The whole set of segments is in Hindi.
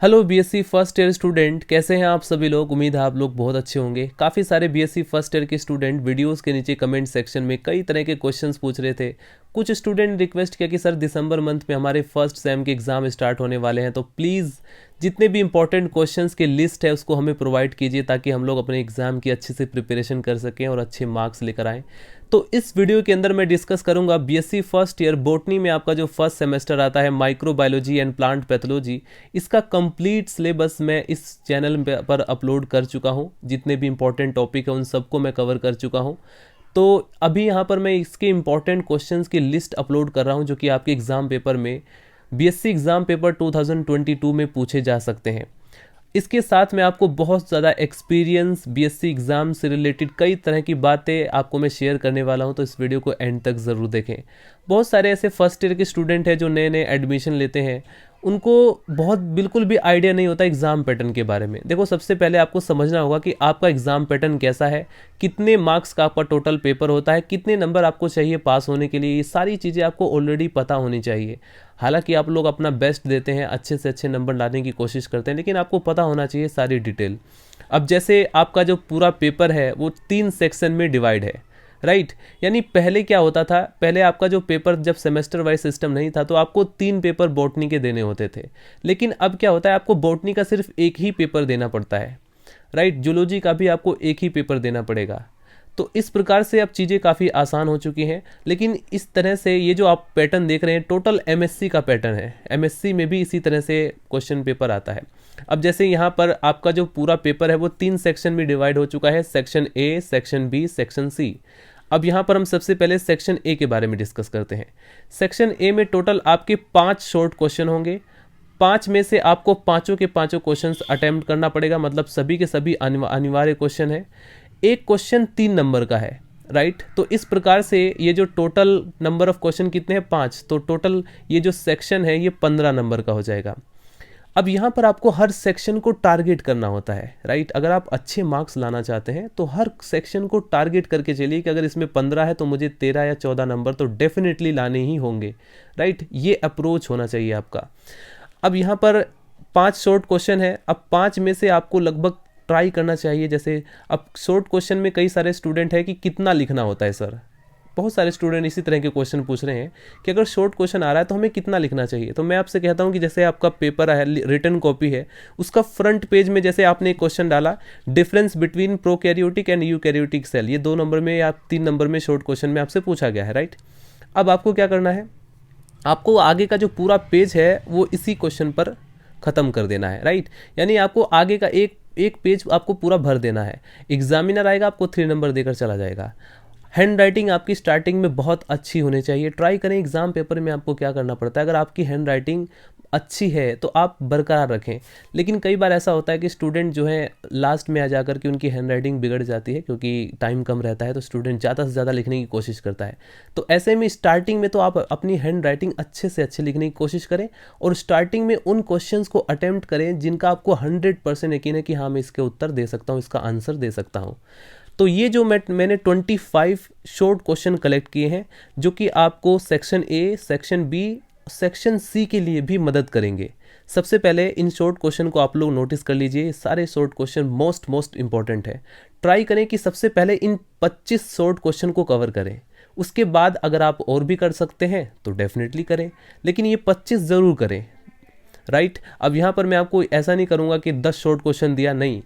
Hello BSc first year student, कैसे हैं आप सभी लोग। उम्मीद है आप लोग बहुत अच्छे होंगे। काफ़ी सारे बीएससी फर्स्ट ईयर के स्टूडेंट वीडियोस के नीचे कमेंट सेक्शन में कई तरह के क्वेश्चंस पूछ रहे थे। कुछ स्टूडेंट रिक्वेस्ट किया कि सर दिसंबर मंथ में हमारे फर्स्ट सेम के एग्ज़ाम स्टार्ट होने वाले हैं, तो प्लीज़ जितने भी इंपॉर्टेंट क्वेश्चंस की लिस्ट है उसको हमें प्रोवाइड कीजिए ताकि हम लोग अपने एग्ज़ाम की अच्छे से प्रिपरेशन कर सकें और अच्छे मार्क्स लेकर आएँ। तो इस वीडियो के अंदर मैं डिस्कस करूंगा बीएससी फर्स्ट ईयर बॉटनी में आपका जो फर्स्ट सेमेस्टर आता है माइक्रोबायोलॉजी एंड प्लांट पैथोलॉजी, इसका कंप्लीट सिलेबस मैं इस चैनल पर अपलोड कर चुका हूं। जितने भी इंपॉर्टेंट टॉपिक है उन सबको मैं कवर कर चुका हूं। तो अभी यहाँ पर मैं इसके इंपॉर्टेंट क्वेश्चंस की लिस्ट अपलोड कर रहा हूँ जो कि आपके एग्ज़ाम पेपर में बीएससी एग्ज़ाम पेपर 2022 में पूछे जा सकते हैं। इसके साथ मैं आपको बहुत ज़्यादा एक्सपीरियंस बीएससी एग्ज़ाम से रिलेटेड कई तरह की बातें आपको मैं शेयर करने वाला हूं, तो इस वीडियो को एंड तक ज़रूर देखें। बहुत सारे ऐसे फर्स्ट ईयर के स्टूडेंट हैं जो नए नए एडमिशन लेते हैं, उनको बहुत बिल्कुल भी आइडिया नहीं होता एग्ज़ाम पैटर्न के बारे में। देखो, सबसे पहले आपको समझना होगा कि आपका एग्ज़ाम पैटर्न कैसा है, कितने मार्क्स का आपका टोटल पेपर होता है, कितने नंबर आपको चाहिए पास होने के लिए। ये सारी चीज़ें आपको ऑलरेडी पता होनी चाहिए। हालांकि आप लोग अपना बेस्ट देते हैं, अच्छे से अच्छे नंबर लाने की कोशिश करते हैं, लेकिन आपको पता होना चाहिए सारी डिटेल। अब जैसे आपका जो पूरा पेपर है वो 3 सेक्शन में डिवाइड है, राइट। यानी पहले क्या होता था, पहले आपका जो पेपर जब सेमेस्टर वाइज सिस्टम नहीं था तो आपको 3 पेपर बॉटनी के देने होते थे। लेकिन अब क्या होता है, आपको बॉटनी का सिर्फ एक ही पेपर देना पड़ता है, राइट। जूलॉजी का भी आपको एक ही पेपर देना पड़ेगा। तो इस प्रकार से अब चीज़ें काफ़ी आसान हो चुकी हैं। लेकिन इस तरह से ये जो आप पैटर्न देख रहे हैं टोटल एमएससी का पैटर्न है। एमएससी में भी इसी तरह से क्वेश्चन पेपर आता है। अब जैसे यहाँ पर आपका जो पूरा पेपर है वो 3 सेक्शन में डिवाइड हो चुका है, section A, section B, section C. अब यहाँ पर हम सबसे पहले सेक्शन ए के बारे में डिस्कस करते हैं। सेक्शन ए में टोटल आपके 5 शॉर्ट क्वेश्चन होंगे। 5 में से आपको पाँचों के पाँचों क्वेश्चन अटेम्प्ट करना पड़ेगा, मतलब सभी के सभी अनिवार्य क्वेश्चन है। एक क्वेश्चन 3 नंबर का है, राइट। तो इस प्रकार से ये जो टोटल नंबर ऑफ क्वेश्चन कितने हैं, 5, तो टोटल ये जो सेक्शन है ये 15 नंबर का हो जाएगा। अब यहाँ पर आपको हर सेक्शन को टारगेट करना होता है, राइट। अगर आप अच्छे मार्क्स लाना चाहते हैं तो हर सेक्शन को टारगेट करके चलिए कि अगर इसमें 15 है तो मुझे 13 या 14 नंबर तो डेफिनेटली लाने ही होंगे, राइट। ये अप्रोच होना चाहिए आपका। अब यहाँ पर 5 शॉर्ट क्वेश्चन है। अब 5 में से आपको लगभग ट्राई करना चाहिए। जैसे अब शॉर्ट क्वेश्चन में कई सारे स्टूडेंट है कि कितना लिखना होता है सर, बहुत सारे स्टूडेंट इसी तरह के क्वेश्चन पूछ रहे हैं कि अगर शॉर्ट क्वेश्चन आ रहा है तो हमें कितना लिखना चाहिए। तो मैं आपसे कहता हूं कि जैसे आपका पेपर है, रिटन कॉपी है, उसका फ्रंट पेज में जैसे आपने एक क्वेश्चन डाला, difference between prokaryotic and eukaryotic cell, ये 2 नंबर में या 3 नंबर में शॉर्ट क्वेश्चन में आपसे पूछा गया है, राइट। अब आपको क्या करना है, आपको आगे का जो पूरा पेज है वो इसी क्वेश्चन पर ख़त्म कर देना है, राइट। यानी आपको आगे का एक एक पेज आपको पूरा भर देना है। एग्जामिनर आएगा, आपको 3 नंबर देकर चला जाएगा। हैंड राइटिंग आपकी स्टार्टिंग में बहुत अच्छी होनी चाहिए। ट्राई करें, एग्जाम पेपर में आपको क्या करना पड़ता है, अगर आपकी हैंड राइटिंग अच्छी है तो आप बरकरार रखें। लेकिन कई बार ऐसा होता है कि स्टूडेंट जो है लास्ट में आ जाकर के उनकी हैंड राइटिंग बिगड़ जाती है, क्योंकि टाइम कम रहता है तो स्टूडेंट ज़्यादा से ज़्यादा लिखने की कोशिश करता है। तो ऐसे में स्टार्टिंग में तो आप अपनी हैंड राइटिंग अच्छे से अच्छे लिखने की कोशिश करें और स्टार्टिंग में उन क्वेश्चंस को अटेम्प्ट करें जिनका आपको 100% यकीन है कि हाँ मैं इसके उत्तर दे सकता हूँ, इसका आंसर दे सकता हूँ। तो ये जो मैंने 25 शॉर्ट क्वेश्चन कलेक्ट किए हैं जो कि आपको section A, section B, section C के लिए भी मदद करेंगे। सबसे पहले इन शॉर्ट क्वेश्चन को आप लोग नोटिस कर लीजिए। सारे शॉर्ट क्वेश्चन मोस्ट इंपॉर्टेंट है। ट्राई करें कि सबसे पहले इन 25 शॉर्ट क्वेश्चन को कवर करें। उसके बाद अगर आप और भी कर सकते हैं तो डेफिनेटली करें, लेकिन ये 25 ज़रूर करें, राइट। अब यहाँ पर मैं आपको ऐसा नहीं करूँगा कि 10 शॉर्ट क्वेश्चन दिया, नहीं।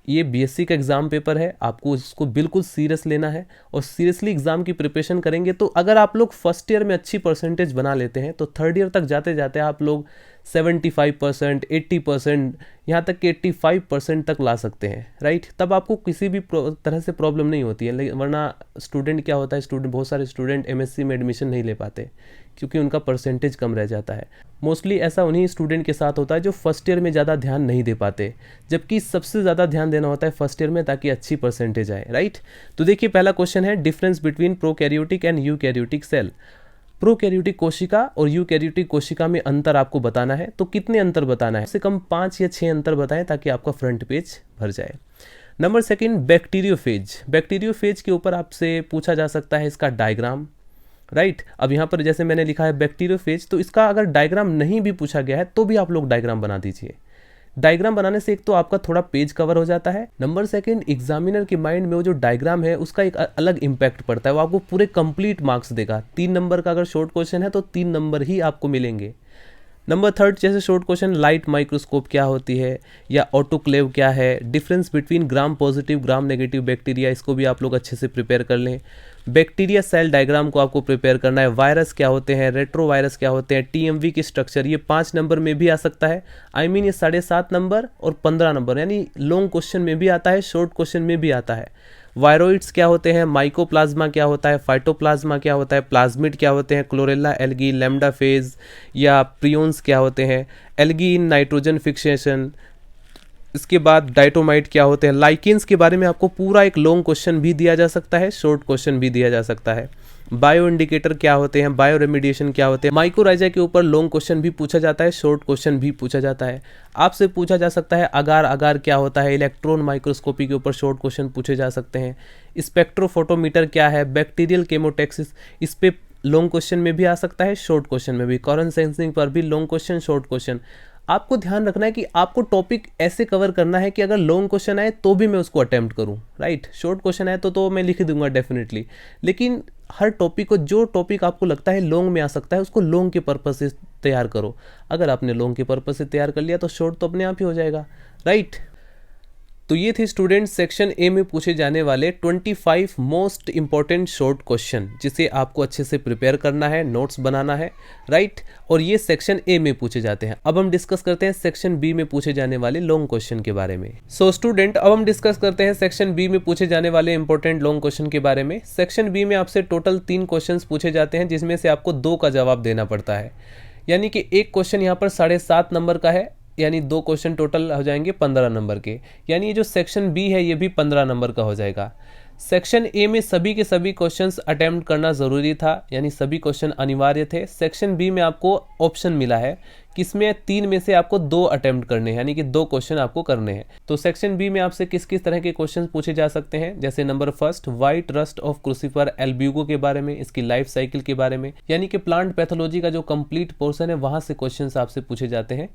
ये बीएससी का एग्ज़ाम पेपर है, आपको इसको बिल्कुल सीरियस लेना है और सीरियसली एग्ज़ाम की प्रिपरेशन करेंगे तो अगर आप लोग फर्स्ट ईयर में अच्छी परसेंटेज बना लेते हैं तो थर्ड ईयर तक जाते जाते आप लोग 75%, 80%, यहाँ तक कि 85% तक ला सकते हैं, राइट। तब आपको किसी भी तरह से प्रॉब्लम नहीं होती है। लेकिन वरना स्टूडेंट क्या होता है, बहुत सारे स्टूडेंट एमएससी में एडमिशन नहीं ले पाते क्योंकि उनका परसेंटेज कम रह जाता है। मोस्टली ऐसा उन्हीं स्टूडेंट के साथ होता है जो फर्स्ट ईयर में ज़्यादा ध्यान नहीं दे पाते, जबकि सबसे ज़्यादा ध्यान देना होता है फर्स्ट ईयर में ताकि अच्छी परसेंटेज आए, राइट। तो देखिए, पहला क्वेश्चन है difference between prokaryotic and eukaryotic cell. Prokaryotic कोशिका और यूकैरियोटिक कोशिका में अंतर आपको बताना है। तो कितने अंतर बताना है, कम से कम 5 या 6 अंतर बताएं ताकि आपका फ्रंट पेज भर जाए। Number second, bacteriophage. बैक्टीरियोफेज के ऊपर आपसे पूछा जा सकता है इसका डायग्राम, राइट। अब यहाँ पर जैसे मैंने लिखा है बैक्टीरियोफेज, तो इसका अगर डायग्राम नहीं भी पूछा गया है तो भी आप लोग डायग्राम बना दीजिए। डायग्राम बनाने से एक तो आपका थोड़ा पेज कवर हो जाता है, नंबर सेकंड एग्जामिनर के माइंड में वो जो डायग्राम है उसका एक अलग इंपैक्ट पड़ता है, वो आपको पूरे कंप्लीट मार्क्स देगा। 3 नंबर का अगर शॉर्ट क्वेश्चन है तो 3 नंबर ही आपको मिलेंगे। नंबर थर्ड, जैसे शॉर्ट क्वेश्चन लाइट माइक्रोस्कोप क्या होती है या ऑटोक्लेव क्या है, difference between gram positive gram negative bacteria, इसको भी आप लोग अच्छे से प्रिपेयर कर लें। बैक्टीरिया सेल डायग्राम को आपको प्रिपेयर करना है। वायरस क्या होते हैं, रेट्रो वायरस क्या होते हैं, टीएमवी की स्ट्रक्चर, ये 5 नंबर में भी आ सकता है। ये 7.5 नंबर और 15 नंबर, यानी लॉन्ग क्वेश्चन में भी आता है, शॉर्ट क्वेश्चन में भी आता है। वायरोइड्स क्या होते हैं, माइकोप्लाज्मा क्या होता है, फाइटोप्लाज्मा क्या होता है, प्लाज्मिड क्या होते हैं, क्लोरेला एल्गी, लैम्डा फेज या प्रियोन्स क्या होते हैं, एल्गी इन नाइट्रोजन फिक्सेशन, इसके बाद डाइटोमाइट क्या होते हैं, लाइकेंस के बारे में आपको पूरा एक लॉन्ग क्वेश्चन भी दिया जा सकता है, शॉर्ट क्वेश्चन भी दिया जा सकता है। बायो इंडिकेटर क्या होते हैं, बायो रेमिडिएशन क्या होते हैं, माइकोराइजा के ऊपर लॉन्ग क्वेश्चन भी पूछा जाता है, शॉर्ट क्वेश्चन भी पूछा जाता है। आपसे पूछा जा सकता है अगार अगार क्या होता है, इलेक्ट्रॉन माइक्रोस्कोपी के ऊपर शॉर्ट क्वेश्चन पूछे जा सकते हैं। स्पेक्ट्रोफोटोमीटर क्या है, बैक्टीरियल केमोटेक्सिस, इस पे लॉन्ग क्वेश्चन में भी आ सकता है, शॉर्ट क्वेश्चन में भी। कॉरेंट सेंसिंग पर भी लॉन्ग क्वेश्चन, शॉर्ट क्वेश्चन। आपको ध्यान रखना है कि आपको टॉपिक ऐसे कवर करना है कि अगर लॉन्ग क्वेश्चन आए तो भी मैं उसको अटेम्प्ट करूं, राइट। शॉर्ट क्वेश्चन आए तो मैं लिख दूंगा डेफिनेटली, लेकिन हर टॉपिक को, जो टॉपिक आपको लगता है लॉन्ग में आ सकता है, उसको लॉन्ग के पर्पज से तैयार करो। अगर आपने लॉन्ग के पर्पज से तैयार कर लिया तो शॉर्ट तो अपने आप ही हो जाएगा, राइट। तो ये थे स्टूडेंट्स सेक्शन ए में पूछे जाने वाले 25 मोस्ट इंपॉर्टेंट शॉर्ट क्वेश्चन, जिसे आपको अच्छे से प्रिपेयर करना है, नोट्स बनाना है, राइट। और ये सेक्शन ए में पूछे जाते हैं। अब हम डिस्कस करते हैं सेक्शन बी में पूछे जाने वाले लॉन्ग क्वेश्चन के बारे में। सो स्टूडेंट, अब हम डिस्कस करते हैं सेक्शन बी में पूछे जाने वाले इंपॉर्टेंट लॉन्ग क्वेश्चन के बारे में। सेक्शन बी में आपसे टोटल 3 क्वेश्चन पूछे जाते हैं, जिसमें से आपको 2 का जवाब देना पड़ता है। यानी कि एक क्वेश्चन यहाँ पर 7.5 नंबर का है, यानी 2 क्वेश्चन टोटल हो जाएंगे 15 नंबर के। यानी ये जो सेक्शन बी है ये भी 15 नंबर का हो जाएगा। सेक्शन ए में सभी के सभी क्वेश्चंस अटेम्प्ट करना ज़रूरी था, यानी सभी क्वेश्चन अनिवार्य थे। सेक्शन बी में आपको ऑप्शन मिला है किसमें 3 में से आपको 2 अटेम्प्ट करने हैं, यानी कि 2 क्वेश्चन आपको करने हैं। तो सेक्शन बी में आपसे किस किस तरह के क्वेश्चन पूछे जा सकते हैं, जैसे number first, white rust of crucifer Albugo के बारे में, इसकी लाइफ साइकिल के बारे में, यानी कि प्लांट पैथोलॉजी का जो कंप्लीट पोर्शन है वहाँ से क्वेश्चन आपसे पूछे जाते हैं।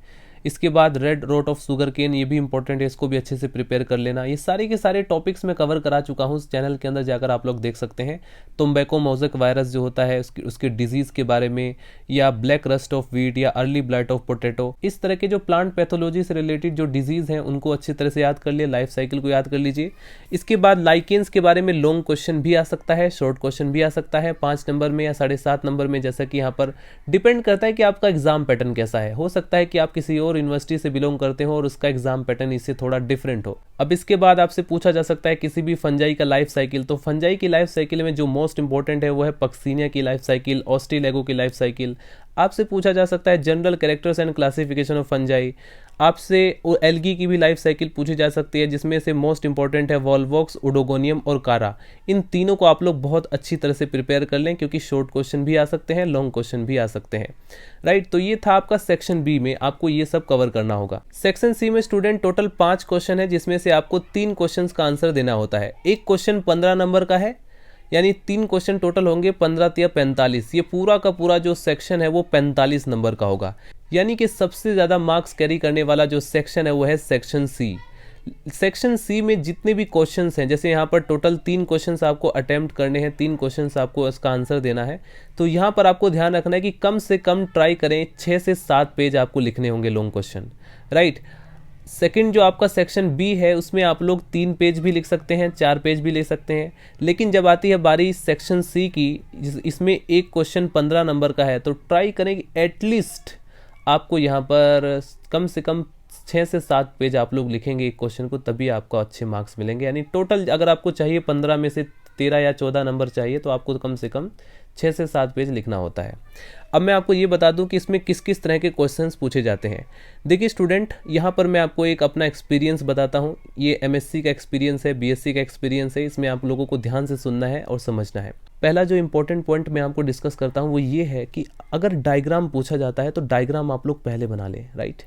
इसके बाद red rot of sugar cane, ये भी इंपॉर्टेंट है, इसको भी अच्छे से प्रिपेयर कर लेना। ये सारे के सारे टॉपिक्स मैं कवर करा चुका हूँ, उस चैनल के अंदर जाकर आप लोग देख सकते हैं। टोबैको मोज़ेक वायरस जो होता है उसके डिजीज़ के बारे में, या ब्लैक रस्ट ऑफ व्हीट या अर्ली ब्लाइट ऑफ पोटैटो, इस तरह के जो प्लांट पैथोलॉजी से रिलेटेड जो डिजीज़ हैं उनको अच्छी तरह से याद कर लिए, लाइफ साइकिल को याद कर लीजिए। इसके बाद लाइकेंस के बारे में लॉन्ग क्वेश्चन भी आ सकता है, शॉर्ट क्वेश्चन भी आ सकता है, 5 नंबर में या 7.5 नंबर में, जैसा कि यहाँ पर डिपेंड करता है कि आपका एग्जाम पैटर्न कैसा है। हो सकता है कि आप किसी और यूनिवर्सिटी से बिलोंग करते हो और उसका एग्जाम पैटर्न इससे थोड़ा डिफरेंट हो। अब इसके बाद आपसे पूछा जा सकता है किसी भी फंजाई का लाइफ साइकिल। तो फंजाई की लाइफ साइकिल में जो मोस्ट इंपॉर्टेंट है वो है पक्सीनिया की लाइफ साइकिल, ऑस्ट्रेलेगो की लाइफ साइकिल। आपसे पूछा जा सकता है general characters and classification of fungi. आपसे एल्गी की भी लाइफ साइकिल पूछी जा सकती है, जिसमें से मोस्ट इंपॉर्टेंट है वॉल्वॉक्स, ओडोगोनियम और कारा। इन तीनों को आप लोग बहुत अच्छी तरह से प्रिपेयर कर लें, क्योंकि शॉर्ट क्वेश्चन भी आ सकते हैं, लॉन्ग क्वेश्चन भी आ सकते हैं, राइट। तो ये था आपका सेक्शन बी में, आपको ये सब कवर करना होगा। सेक्शन सी में स्टूडेंट टोटल 5 क्वेश्चन है, जिसमें से आपको 3 क्वेश्चन का आंसर देना होता है। एक क्वेश्चन 15 नंबर का है, यानी 3 क्वेश्चन टोटल होंगे 15 या 45। ये पूरा का पूरा जो सेक्शन है वो 45 नंबर का होगा। यानी कि सबसे ज़्यादा मार्क्स कैरी करने वाला जो सेक्शन है वो है सेक्शन सी। सेक्शन सी में जितने भी क्वेश्चंस हैं, जैसे यहाँ पर टोटल 3 क्वेश्चंस आपको अटेम्प्ट करने हैं, 3 क्वेश्चंस आपको इसका आंसर देना है। तो यहाँ पर आपको ध्यान रखना है कि कम से कम ट्राई करें 6 से 7 पेज आपको लिखने होंगे लॉन्ग क्वेश्चन, राइट। सेकंड जो आपका सेक्शन बी है उसमें आप लोग 3 पेज भी लिख सकते हैं, 4 पेज भी ले सकते हैं। लेकिन जब आती है बारी सेक्शन सी की, इसमें एक क्वेश्चन 15 नंबर का है, तो ट्राई करें कि एटलीस्ट आपको यहाँ पर कम से कम 6 से 7 पेज आप लोग लिखेंगे एक क्वेश्चन को, तभी आपको अच्छे मार्क्स मिलेंगे। यानी टोटल अगर आपको चाहिए 15 में से 13 या 14 नंबर चाहिए, तो आपको कम से कम 6 से 7 पेज लिखना होता है। अब मैं आपको ये बता दूं कि इसमें किस किस तरह के क्वेश्चंस पूछे जाते हैं। देखिए स्टूडेंट, यहाँ पर मैं आपको एक अपना एक्सपीरियंस बताता हूँ। ये एमएससी का एक्सपीरियंस है, बीएससी का एक्सपीरियंस है, इसमें आप लोगों को ध्यान से सुनना है और समझना है। पहला जो इंपॉर्टेंट पॉइंट मैं आपको डिस्कस करता हूँ वो ये है कि अगर डायग्राम पूछा जाता है तो डायग्राम आप लोग पहले बना लें, राइट।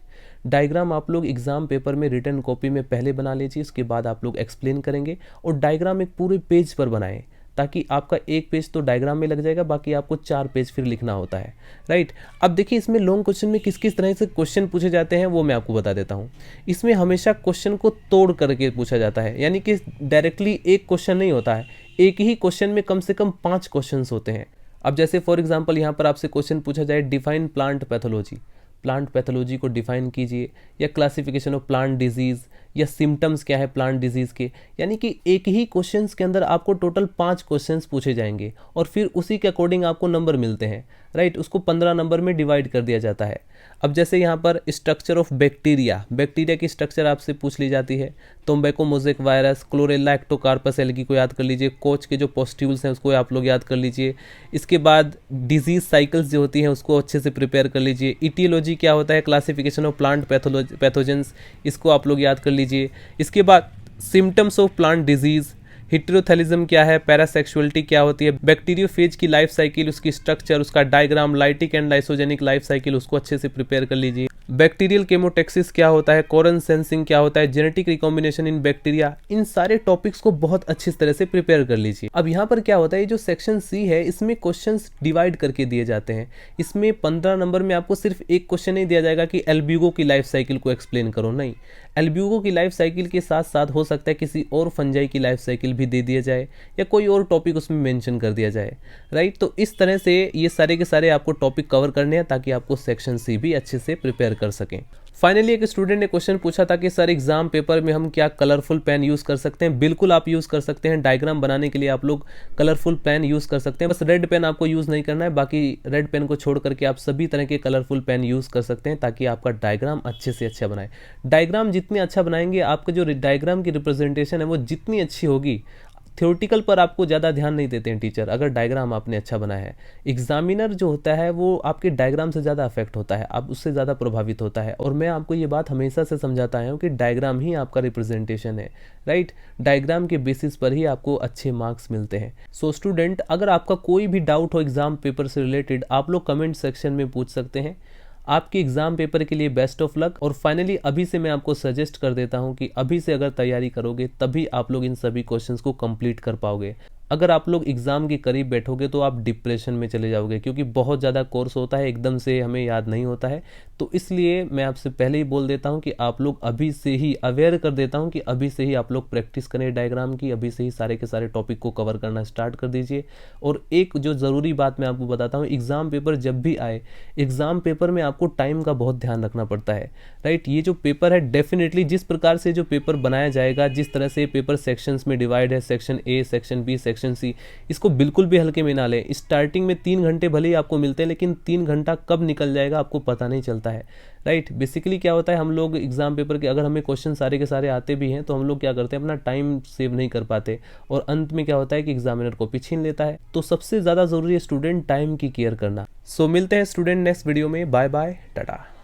डायग्राम आप लोग एग्जाम पेपर में रिटन कॉपी में पहले बना लीजिए, उसके बाद आप लोग एक्सप्लेन करेंगे, और डायग्राम एक पूरे पेज पर बनाएं, ताकि आपका एक पेज तो डायग्राम में लग जाएगा, बाकी आपको 4 पेज फिर लिखना होता है, राइट। अब देखिए इसमें लॉन्ग क्वेश्चन में किस किस तरह से क्वेश्चन पूछे जाते हैं वो मैं आपको बता देता हूँ। इसमें हमेशा क्वेश्चन को तोड़ करके पूछा जाता है, यानी कि डायरेक्टली एक क्वेश्चन नहीं होता है, एक ही क्वेश्चन में कम से कम 5 क्वेश्चन होते हैं। अब जैसे फॉर एग्जांपल यहाँ पर आपसे क्वेश्चन पूछा जाए define plant pathology, plant pathology को डिफाइन कीजिए, या क्लासिफिकेशन ऑफ प्लांट डिजीज़, या सिम्टम्स क्या है प्लांट डिजीज़ के। यानी कि एक ही क्वेश्चंस के अंदर आपको टोटल 5 क्वेश्चंस पूछे जाएंगे और फिर उसी के अकॉर्डिंग आपको नंबर मिलते हैं, राइट। उसको 15 नंबर में डिवाइड कर दिया जाता है। अब जैसे यहाँ पर स्ट्रक्चर ऑफ बैक्टीरिया, बैक्टीरिया की स्ट्रक्चर आपसे पूछ ली जाती है, tobacco mosaic virus, chlorella Ectocarpus algae को याद कर लीजिए, कोच के जो पोस्ट्यूल्स हैं उसको आप लोग याद कर लीजिए। इसके बाद डिजीज साइकिल्स जो होती हैं उसको अच्छे से प्रिपेयर कर लीजिए। इटियोलॉजी क्या होता है, क्लासिफिकेशन ऑफ प्लांट पैथोजेंस, इसको आप लोग याद कर लीजिए। इसके बाद सिम्टम्स ऑफ प्लांट डिजीज़, हिट्रोथैलिज्म क्या है, पैरासेक्सुअलिटी क्या होती है, बैक्टीरियोफेज की लाइफ साइकिल, उसकी स्ट्रक्चर, उसका diagram, lytic and lysogenic life cycle, उसको अच्छे से प्रिपेयर कर लीजिए। बैक्टीरियल केमोटेक्सिस क्या होता है, कोरन सेंसिंग क्या होता है, जेनेटिक रिकॉम्बिनेशन इन बैक्टीरिया, इन सारे टॉपिक्स को बहुत अच्छी तरह से प्रिपेयर कर लीजिए। अब यहाँ पर क्या होता है, जो सेक्शन सी है इसमें क्वेश्चंस डिवाइड करके दिए जाते हैं। इसमें 15 नंबर में आपको सिर्फ एक क्वेश्चन नहीं दिया जाएगा कि एल्ब्यूगो की लाइफ साइकिल को एक्सप्लेन करो, नहीं। एल्ब्यूगो की लाइफ साइकिल के साथ साथ हो सकता है किसी और फंजाई की लाइफ साइकिल भी दे दिया जाए, या कोई और टॉपिक उसमें मेंशन कर दिया जाए, राइट। तो इस तरह से ये सारे के सारे आपको टॉपिक कवर करने हैं ताकि आपको सेक्शन सी भी अच्छे से प्रिपेयर कर सकें। फाइनली एक स्टूडेंट ने क्वेश्चन पूछा था कि सर एग्जाम पेपर में हम क्या कलरफुल पेन यूज़ कर सकते हैं। बिल्कुल आप यूज़ कर सकते हैं, डायग्राम बनाने के लिए आप लोग कलरफुल पेन यूज़ कर सकते हैं। बस रेड पेन आपको यूज़ नहीं करना है, बाकी रेड पेन को छोड़ करके आप सभी तरह के कलरफुल पेन यूज़ कर सकते हैं ताकि आपका डायग्राम अच्छे से अच्छा बनाए। डायग्राम जितनी अच्छा बनाएंगे, आपका जो डायग्राम की रिप्रेजेंटेशन है वो जितनी अच्छी होगी, थ्योरेटिकल पर आपको ज़्यादा ध्यान नहीं देते हैं टीचर, अगर डायग्राम आपने अच्छा बनाया है। एग्जामिनर जो होता है वो आपके डायग्राम से ज़्यादा अफेक्ट होता है, आप उससे ज़्यादा प्रभावित होता है। और मैं आपको ये बात हमेशा से समझाता आया हूँ कि डायग्राम ही आपका रिप्रेजेंटेशन है, राइट। डायग्राम के बेसिस पर ही आपको अच्छे मार्क्स मिलते हैं। सो स्टूडेंट, अगर आपका कोई भी डाउट हो एग्जाम पेपर से रिलेटेड, आप लोग कमेंट सेक्शन में पूछ सकते हैं। आपके एग्ज़ाम पेपर के लिए बेस्ट ऑफ लक। और फाइनली अभी से मैं आपको सजेस्ट कर देता हूं कि अभी से अगर तैयारी करोगे तभी आप लोग इन सभी क्वेश्चंस को कंप्लीट कर पाओगे। अगर आप लोग एग्ज़ाम के करीब बैठोगे तो आप डिप्रेशन में चले जाओगे, क्योंकि बहुत ज़्यादा कोर्स होता है, एकदम से हमें याद नहीं होता है। तो इसलिए मैं आपसे पहले ही बोल देता हूं कि आप लोग अभी से ही अवेयर कर देता हूं कि अभी से ही आप लोग प्रैक्टिस करें डायग्राम की, अभी से ही सारे के सारे टॉपिक को कवर करना स्टार्ट कर दीजिए। और एक जो ज़रूरी बात मैं आपको बताता हूँ, एग्ज़ाम पेपर जब भी आए, एग्ज़ाम पेपर में आपको टाइम का बहुत ध्यान रखना पड़ता है, राइट। ये जो पेपर है डेफिनेटली जिस प्रकार से जो पेपर बनाया जाएगा, जिस तरह से पेपर सेक्शंस में डिवाइड है, section A, section B, section C, इसको बिल्कुल भी हल्के में ना लें। स्टार्टिंग में 3 घंटे भले ही आपको मिलते हैं, लेकिन 3 घंटा कब निकल जाएगा आपको पता नहीं चलता है, राइट। बेसिकली क्या होता है, हम लोग एग्जाम पेपर के अगर हमें क्वेश्चन सारे के सारे आते भी हैं तो हम लोग क्या करते हैं, अपना टाइम सेव नहीं कर पाते, और अंत में क्या होता है कि एग्जामिनर कॉपी छीन लेता है। तो सबसे ज़्यादा ज़रूरी है स्टूडेंट टाइम की केयर करना। सो मिलते हैं स्टूडेंट नेक्स्ट वीडियो में। Bye bye, Tata.